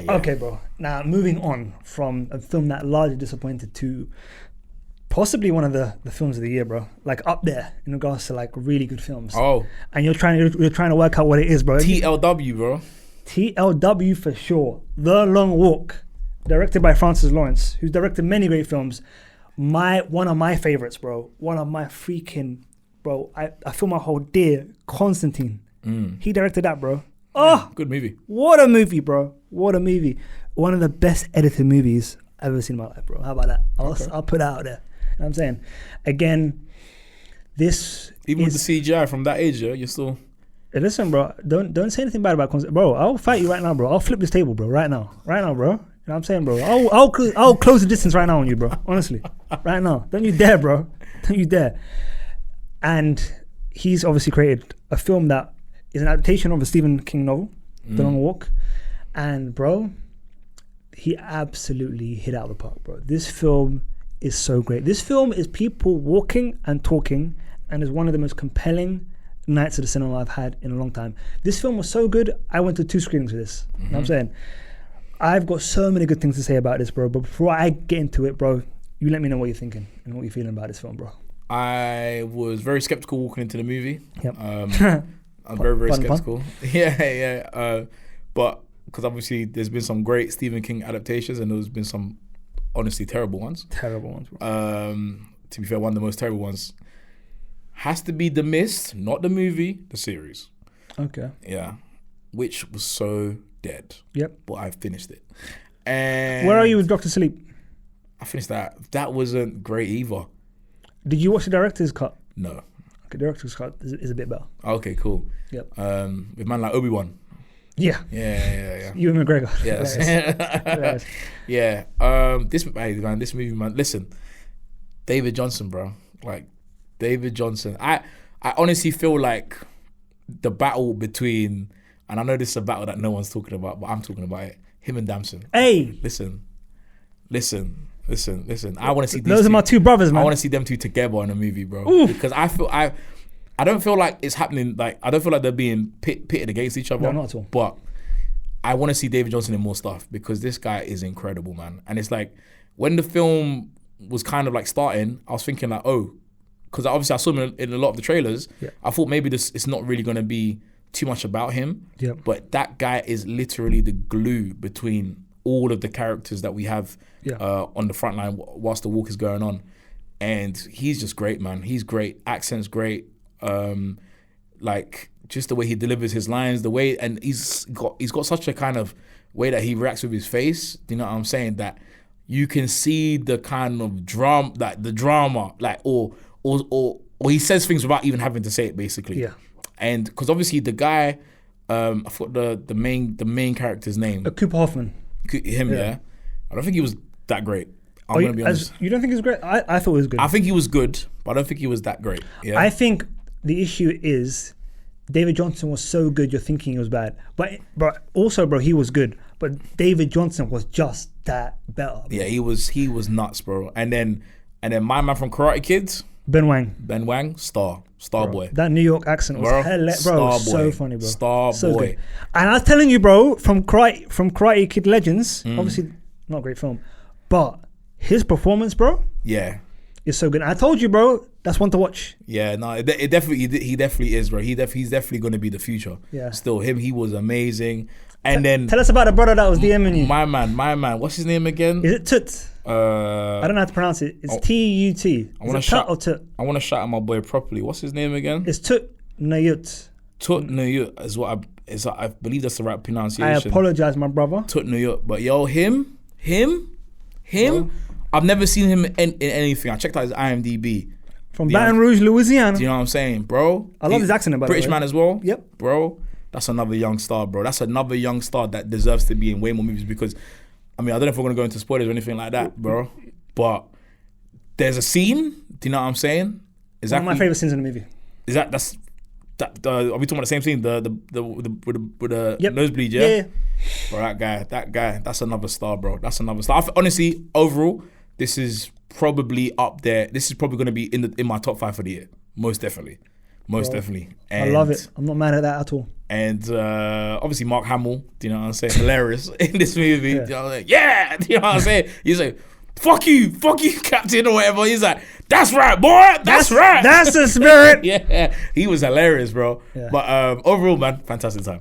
Yeah. Okay, bro. Now, moving on from a film that largely disappointed to possibly one of the films of the year, bro. Like up there in regards to like really good films. Oh, And you're trying to work out what it is, bro. TLW, bro. TLW for sure. The Long Walk, directed by Francis Lawrence, who's directed many great films. One of my favorites, bro. One of my freaking, bro. I feel my whole day. Constantine. He directed that, bro. Oh, Good movie. what a movie, bro. What a movie. One of the best edited movies I've ever seen in my life, bro. How about that? I'll put that out there. You know what I'm saying? Again, this Even with the CGI from that age, you're still... Hey, listen, bro. Don't say anything bad about bro. I'll fight you right now, bro. I'll flip this table, bro. Right now, bro. You know what I'm saying, bro? I'll close the distance right now on you, bro. Honestly, right now. Don't you dare, bro. Don't you dare. And he's obviously created a film that is an adaptation of a Stephen King novel, The Long Walk. And bro, he absolutely hit out of the park, bro. This film is so great. This film is people walking and talking, and is one of the most compelling nights of the cinema I've had in a long time. This film was so good, I went to 2 screenings for this. You know what I'm saying? I've got so many good things to say about this, bro. But before I get into it, bro, you let me know what you're thinking and what you're feeling about this film, bro. I was very skeptical walking into the movie. Yep. I'm very Pun. skeptical. Yeah. But because obviously there's been some great Stephen King adaptations and there's been some honestly terrible ones. Terrible ones, bro. To be fair, one of the most terrible ones has to be The Mist, not the movie, the series. Okay. Yeah. Which was so dead. Yep. But I finished it. And Where are you with Dr. Sleep? I finished that. That wasn't great either. Did you watch the director's cut? No. Okay, the director's cut is a bit better. Okay, cool. Yep. With man like Obi-Wan. Yeah. Yeah. Ewan McGregor. Yes. Hilarious. Yeah. This movie, man. Listen, David Johnson, bro. Like David Johnson. I honestly feel like the battle between, and I know this is a battle that no one's talking about, but I'm talking about it. Him and Damson. Hey. Listen. I want to see Those are my 2 brothers, man. I want to see them 2 together in a movie, bro. Oof. Because I don't feel like it's happening. Like I don't feel like they're being pitted against each other. No, not at all. But I want to see David Johnson in more stuff because this guy is incredible, man. And it's like when the film was kind of like starting, I was thinking like, oh, because obviously I saw him in a lot of the trailers. Yeah. I thought maybe it's not really going to be too much about him. Yeah. But that guy is literally the glue between all of the characters that we have on the front line whilst the walk is going on. And he's just great, man. He's great. Accent's great. Like just the way he delivers his lines, the way, and he's got such a kind of way that he reacts with his face. You know what I'm saying? That you can see the kind of drama, like the drama, like or he says things without even having to say it, basically. Yeah. And because obviously the guy, I forgot the main character's name. Cooper Hoffman. Him, yeah. I don't think he was that great. I'm gonna be honest. You don't think he's great? I thought he was good. I think he was good, but I don't think he was that great. Yeah. I think the issue is David Johnson was so good you're thinking he was bad. But also, bro, he was good. But David Johnson was just that better. Bro. Yeah, he was nuts, bro. And then my man from Karate Kids, Ben Wang, star bro, boy. That New York accent was hilarious, bro. So funny, bro. Star so boy. Good. And I was telling you, bro, from Karate Kid Legends, obviously not a great film, but his performance, bro, is so good. And I told you, bro, that's one to watch. Yeah, no, he definitely is, bro. He's definitely going to be the future. Yeah. Still, he was amazing. And then tell us about the brother that was DMing you. My man. What's his name again? Is it Tut? I don't know how to pronounce it. It's T-U-T. I want to shout out my boy properly. What's his name again? It's Tut Nayut. Tut Nayut is I believe that's the right pronunciation. I apologize, my brother. Tut Nayut, but yo, him. Bro. I've never seen him in anything. I checked out his IMDb. From Baton Rouge, Louisiana. Do you know what I'm saying, bro? I love his accent about British man as well. Yep. Bro, that's another young star, bro. That's another young star that deserves to be in way more movies because, I mean, I don't know if we're going to go into spoilers or anything like that, bro. But there's a scene, do you know what I'm saying? One of my favorite scenes in the movie. Are we talking about the same scene? The nosebleed, yeah? Yeah. Bro, that guy, that's another star, bro. That's another star. Honestly, overall, this is probably up there. This is probably going to be in my top 5 for the year. Most definitely. And I love it. I'm not mad at that at all. And obviously Mark Hamill, do you know what I'm saying? Hilarious in this movie. Yeah. You know, like, yeah, do you know what I'm saying? He's like, fuck you, Captain, or whatever. He's like, that's right, boy, that's right. That's the spirit. Yeah, he was hilarious, bro. Yeah. But overall, man, fantastic time.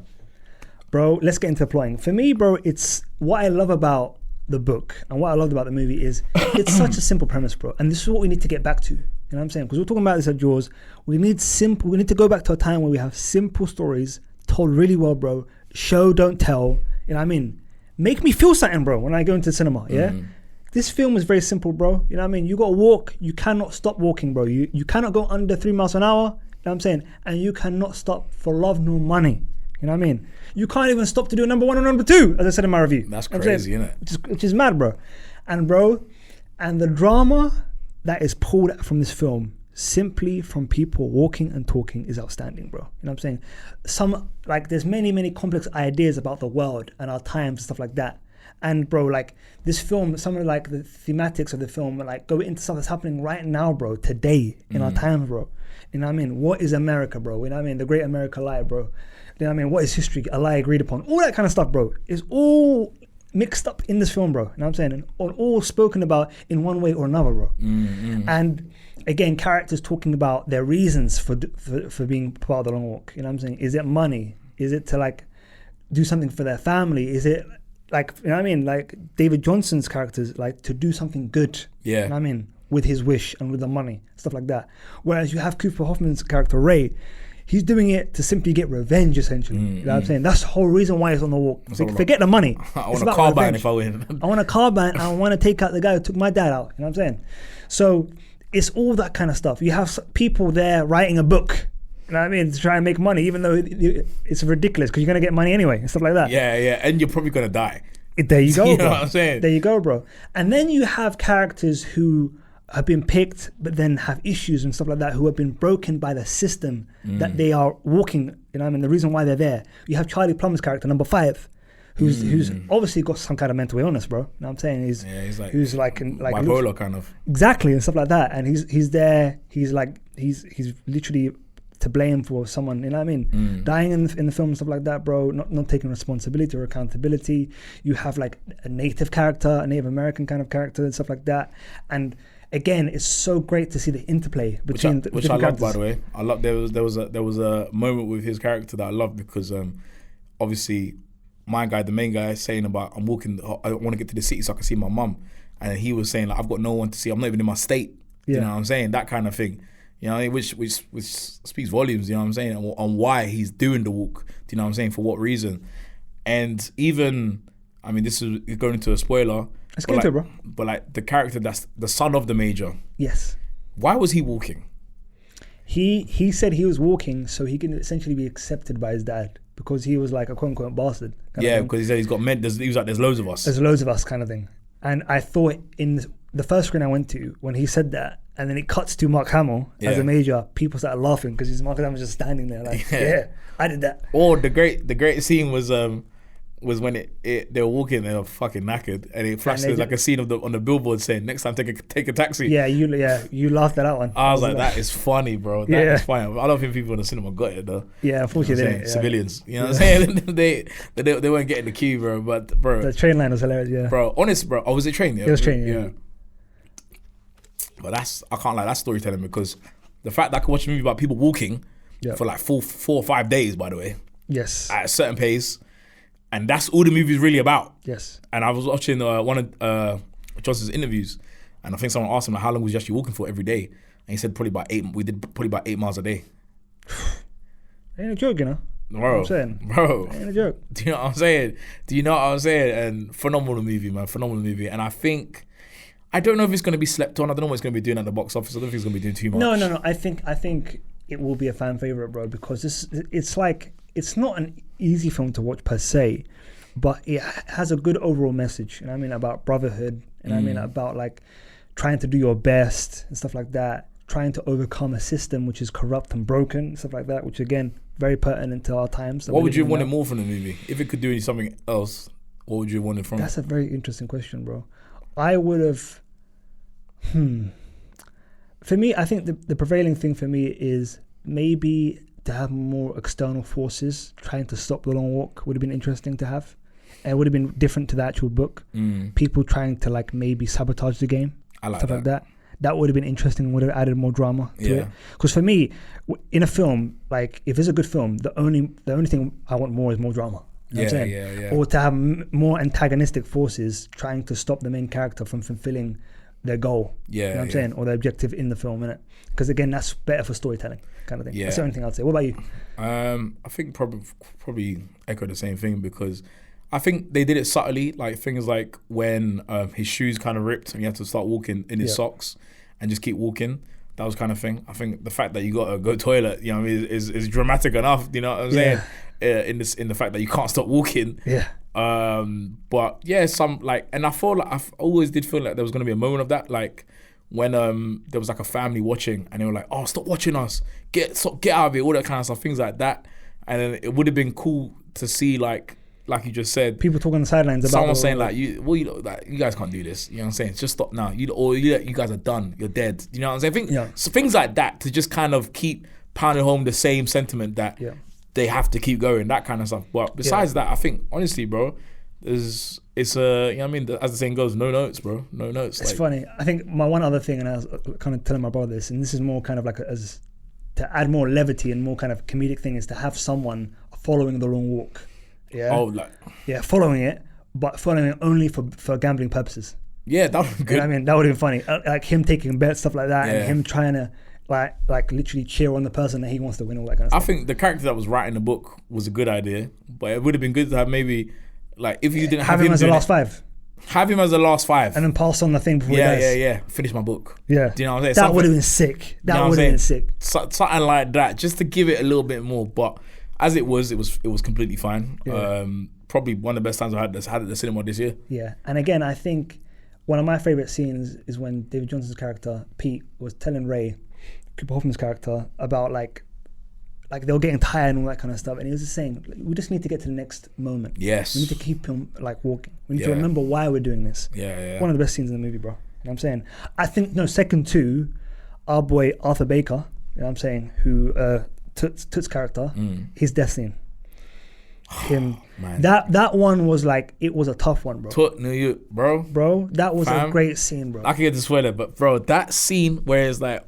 Bro, let's get into the plotting. For me, bro, it's what I love about the book and what I loved about the movie is it's such a simple premise, bro. And this is what we need to get back to. You know what I'm saying? Because we're talking about this at Jaws. We need to go back to a time where we have simple stories told really well, bro. Show, don't tell. You know what I mean? Make me feel something, bro, when I go into the cinema, yeah? This film is very simple, bro. You know what I mean? You got to walk. You cannot stop walking, bro. You cannot go under 3 miles an hour. You know what I'm saying? And you cannot stop for love nor money. You know what I mean? You can't even stop to do number 1 or number 2, as I said in my review. That's crazy, isn't it? Which is mad, bro. And the drama that is pulled from this film, simply from people walking and talking, is outstanding, bro. You know what I'm saying? There's many complex ideas about the world and our times and stuff like that. And bro, like this film, some of like the thematics of the film, like go into stuff that's happening right now, bro, today in our times, bro. You know what I mean? What is America, bro? You know what I mean? The great America lie, bro. You know what I mean? What is history? A lie agreed upon. All that kind of stuff, bro, is all mixed up in this film, bro. You know what I'm saying? And all spoken about in one way or another, bro. And again, characters talking about their reasons for being part of the long walk. You know what I'm saying? Is it money? Is it to like do something for their family? Is it like, you know what I mean? Like David Johnson's characters, like to do something good. Yeah. You know what I mean? With his wish and with the money, stuff like that. Whereas you have Cooper Hoffman's character, Ray, he's doing it to simply get revenge, essentially. You know what I'm saying? That's the whole reason why he's on the walk. Forget the money. I want a car ban if I win. I want a car ban. I want to take out the guy who took my dad out. You know what I'm saying? So it's all that kind of stuff. You have people there writing a book, you know what I mean, to try and make money, even though it's ridiculous because you're going to get money anyway and stuff like that. Yeah. And you're probably going to die. There you go, you bro. know what I'm saying? There you go, bro. And then you have characters who have been picked but then have issues and stuff like that, who have been broken by the system that they are walking, you know what I mean, the reason why they're there. You have Charlie Plummer's character, number 5, who's obviously got some kind of mental illness, bro. You know what I'm saying? He's like bipolar kind of. Exactly, and stuff like that. And he's there, he's literally to blame for someone, you know what I mean, dying in the film and stuff like that, bro, not taking responsibility or accountability. You have like a Native character, a Native American kind of character and stuff like that. And again, it's so great to see the interplay between which I love, by the way. I love there was a moment with his character that I loved because obviously my guy, the main guy, is saying about I want to get to the city so I can see my mum, and he was saying like I've got no one to see. I'm not even in my state. You know what I'm saying? That kind of thing. You know, which speaks volumes. You know what I'm saying? On why he's doing the walk. Do you know what I'm saying? For what reason? And even, I mean, this is going into a spoiler. Let's get into it, bro. But like the character that's the son of the major. Yes. Why was he walking? He said he was walking so he can essentially be accepted by his dad because he was like a quote unquote bastard. Yeah, because he said he's got men. He was like, there's loads of us. There's loads of us, kind of thing. And I thought in the first screen I went to, when he said that, and then it cuts to Mark Hamill as a major, people started laughing because Mark Hamill was just standing there like, yeah, I did that. Or the great scene was when they were walking, they were fucking knackered, and it flashed like a scene on the billboard saying, "Next time, take a taxi." Yeah, you laughed at that one. I was like, that is funny, bro. That is funny. I don't think people in the cinema got it though. Yeah, unfortunately, you know civilians. You know what I'm saying? they weren't getting the cue, bro. But bro, the train line was hilarious. Yeah, bro. Honest, bro. Oh, was it train? Yeah, it was train. Yeah. But I can't like that storytelling because the fact that I could watch a movie about people walking for like 4 or 5 days, by the way. Yes. At a certain pace. And that's all the movie's really about. Yes. And I was watching one of Johnson's interviews, and I think someone asked him like, how long was you actually walking for every day? And he said probably about 8. We did probably about 8 miles a day. Ain't a joke, you know. Bro, you know what I'm saying? Bro, ain't a joke. Do you know what I'm saying? And phenomenal movie, man. Phenomenal movie. And I don't know if it's going to be slept on. I don't know what it's going to be doing at the box office. I don't think it's going to be doing too much. No. I think it will be a fan favorite, bro, because it's not an easy film to watch per se, but it has a good overall message. And I mean about brotherhood, and I mean about like trying to do your best and stuff like that, trying to overcome a system which is corrupt and broken, stuff like that, which again very pertinent to our times. What would you want it more from the movie? If it could do something else, what would you want it from? That's a very interesting question, bro. I would have. For me, I think the prevailing thing for me is maybe to have more external forces trying to stop the long walk would have been interesting to have. It would have been different to the actual book. People trying to like maybe sabotage the game, stuff like that. That would have been interesting. Would have added more drama to it. Because for me, in a film, like if it's a good film, the only thing I want more is more drama. You know what I'm saying? Or to have more antagonistic forces trying to stop the main character from fulfilling their goal. You know what I'm saying? Or their objective in the film, innit? Because again, that's better for storytelling, kind of thing. That's the only thing I'd say. What about you? I think probably echo the same thing, because I think they did it subtly, like things like when his shoes kind of ripped and he had to start walking in his socks and just keep walking. That was kind of thing. I think the fact that you got to go toilet, you know what I mean, is dramatic enough. You know what I'm saying? In the fact that you can't stop walking. But yeah, some like, and I feel like I always did feel like there was gonna be a moment of that, like when there was like a family watching and they were like, "Oh, stop watching us, get out of it," all that kind of stuff, things like that. And then it would have been cool to see like you just said, people talking on the sidelines about someone saying like, you guys can't do this. You know what I'm saying? Just stop now. You guys are done. You're dead. You know what I'm saying? So things like that to just kind of keep pounding home the same sentiment that they have to keep going, that kind of stuff. But besides that, I think honestly, bro, it's you know what I mean? As the saying goes, no notes, bro. No notes. It's funny. I think my one other thing, and I was kind of telling my brother this, and this is more kind of like as to add more levity and more kind of comedic thing, is to have someone following the long walk. Following it, but following it only for gambling purposes. Yeah, that would be good. You know what I mean? That would have been funny. Like him taking bets, stuff like that, and him trying to like literally cheer on the person that he wants to win, all that kind of stuff. I think the character that was writing the book was a good idea, but it would have been good to have maybe like if you didn't have him as the last five. Have him as the last five. And then pass on the thing before he dies. Finish my book. Yeah. Do you know what I'm saying? That would have been sick. That would have been sick. Something like that, just to give it a little bit more. But as it was completely fine. Yeah. Probably one of the best times I had at the cinema this year. Yeah. And again, I think one of my favourite scenes is when David Johnson's character, Pete, was telling Ray, Cooper Hoffman's character, about like they were getting tired and all that kind of stuff. And he was just saying, we just need to get to the next moment. Yes. We need to keep him like walking. We need to remember why we're doing this. Yeah. One of the best scenes in the movie, bro. You know what I'm saying? I think, second to our boy Arthur Baker, you know what I'm saying, who, Toot's character, his death scene. Him. Man. That one was like, it was a tough one, bro. Toot knew you, bro. Bro, that was a great scene, bro. I can get to spoil it, but bro, that scene where it's like,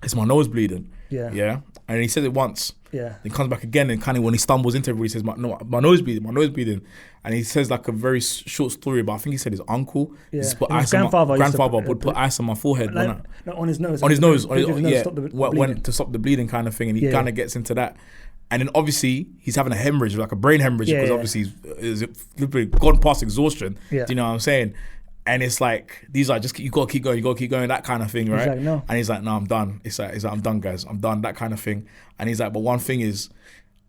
it's my nose bleeding. Yeah. And he says it once. Yeah. He comes back again and kind of when he stumbles into everybody, he says, my nose bleeding. And he says like a very short story about, I think he said his uncle. Yeah. His grandfather would put ice on my forehead. On his nose. On his nose. To stop the bleeding kind of thing. And he kind of gets into that. And then obviously he's having a hemorrhage, like a brain hemorrhage, because obviously he's literally gone past exhaustion. Yeah. Do you know what I'm saying? And it's like, these are just, you gotta keep going, that kind of thing, right? He's like, no. And he's like, no, I'm done. It's like, I'm done, guys. I'm done, that kind of thing. And he's like, but one thing is,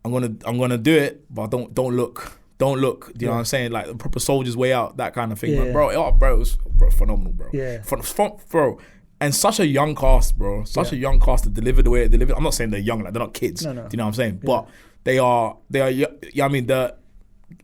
I'm gonna do it, but don't look. Do you know what I'm saying? Like the proper soldier's way out, that kind of thing. Yeah. But it was phenomenal, bro. Yeah. Bro. And such a young cast, bro. A young cast to deliver the way it delivered. I'm not saying they're young, like they're not kids. No. Do you know what I'm saying? Yeah. But they are. I mean,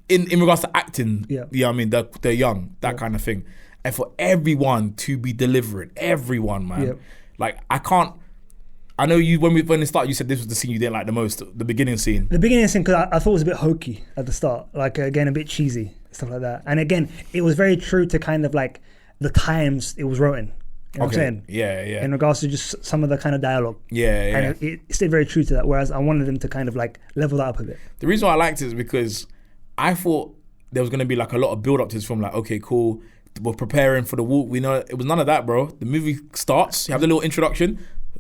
in regards to acting. Yeah. You know what I mean? They're young, that kind of thing. And for everyone to be delivering, everyone, man. Yep. Like I know you when it started, you said this was the scene you didn't like the most, the beginning scene. The beginning scene, because I thought it was a bit hokey at the start, like again a bit cheesy, stuff like that. And again, it was very true to kind of like the times it was written. You know what I'm saying? Yeah. In regards to just some of the kind of dialogue. Yeah. And it stayed very true to that, whereas I wanted them to kind of like level that up a bit. The reason why I liked it is because I thought there was going to be like a lot of build up to this film, like, okay, cool, we're preparing for the walk. We know it was none of that, bro. The movie starts, you have the little introduction,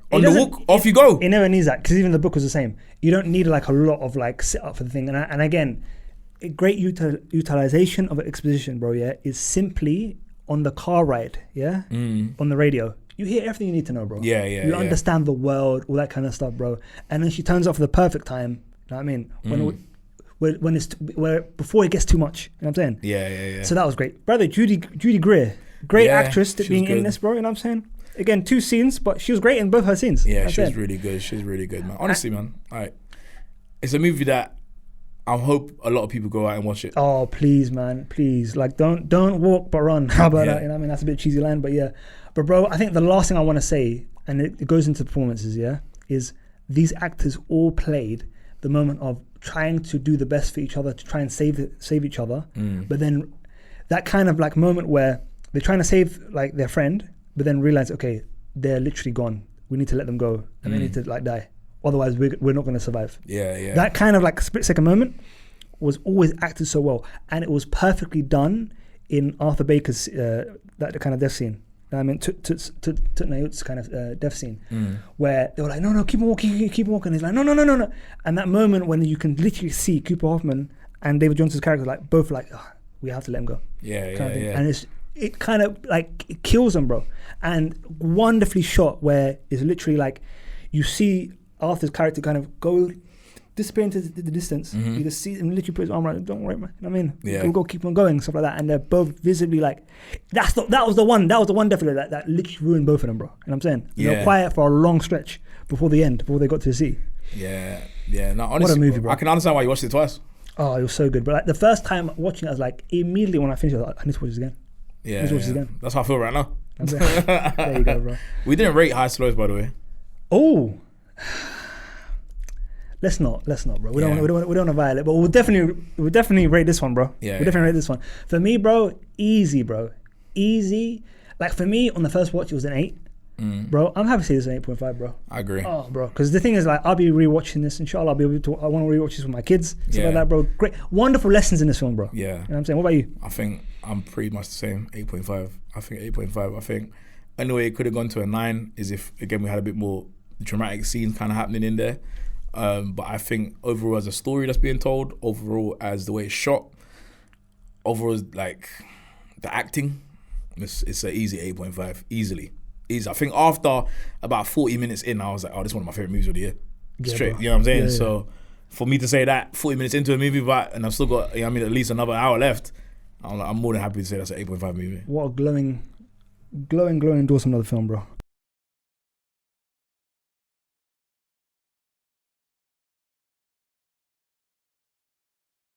on the walk, off you go. It never needs that, because even the book was the same. You don't need like a lot of like sit up for the thing. And again, a great utilization of exposition, bro, is simply on the car ride, on the radio. You hear everything you need to know, bro. You understand the world, all that kind of stuff, bro. And then she turns up for the perfect time, you know what I mean? When it's before it gets too much, you know what I'm saying? Yeah. So that was great. Brother, Judy Greer, great actress being in this, bro, you know what I'm saying? Again, 2 scenes, but she was great in both her scenes. Yeah, she was really good. She's really good, man. Honestly, man, it's a movie that I hope a lot of people go out and watch it. Oh, please, man, please. Like, don't walk but run. How about that? You know what I mean? That's a bit cheesy line, but yeah. But bro, I think the last thing I want to say, and it goes into performances, is these actors all played the moment of trying to do the best for each other, to try and save each other, but then that kind of like moment where they're trying to save like their friend, but then realize, okay, they're literally gone. We need to let them go, and they need to like die. Otherwise, we're not going to survive. Yeah. That kind of like split-second moment was always acted so well, and it was perfectly done in Arthur Baker's that kind of death scene. I mean, Tutnayut's kind of death scene, where they were like, no, keep on walking. He's like, no. And that moment when you can literally see Cooper Hoffman and David Johnson's character like both like, oh, we have to let him go. Yeah. And it kind of like it kills them, bro. And wonderfully shot, where it's literally like you see Arthur's character kind of go disappear into the distance. You just see him literally put his arm around, don't worry, man. You know what I mean? Yeah. We'll go keep on going, stuff like that. And they're both visibly like, that was the one definitely that literally ruined both of them, bro. You know what I'm saying? They were quiet for a long stretch before the end, before they got to the sea. Yeah. No, honestly, what a movie, bro. I can understand why you watched it twice. Oh, it was so good. But like the first time watching it, I was like, immediately when I finished it, I was like, I need to watch this again. Yeah. That's how I feel right now. There you go, bro. We didn't rate High Slows, by the way. Oh. Let's not, bro. We don't want to violate, but we'll definitely rate this one, bro. Yeah, we'll definitely rate this one. For me, bro, easy, bro. Easy. Like for me, on the first watch, it was an 8. Bro, I'm happy to say this is an 8.5, bro. I agree. Oh, bro. Because the thing is, like, I'll be rewatching this. Inshallah, I want to rewatch this with my kids. Stuff like that, bro. Great. Wonderful lessons in this film, bro. Yeah. You know what I'm saying? What about you? I think I'm pretty much the same, 8.5. I think 8.5. I think anyway, it could have gone to a 9 is if, again, we had a bit more dramatic scenes kind of happening in there. But I think overall as a story that's being told, overall as the way it's shot, overall as like the acting, it's an easy 8.5, easily. Easy. I think after about 40 minutes in, I was like, oh, this is one of my favorite movies of the year. Straight, you know what I'm saying? So for me to say that 40 minutes into a movie, but and I've still got, you know what I mean, at least another hour left, I'm more than happy to say that's an 8.5 movie. What a glowing endorsement of the film, bro.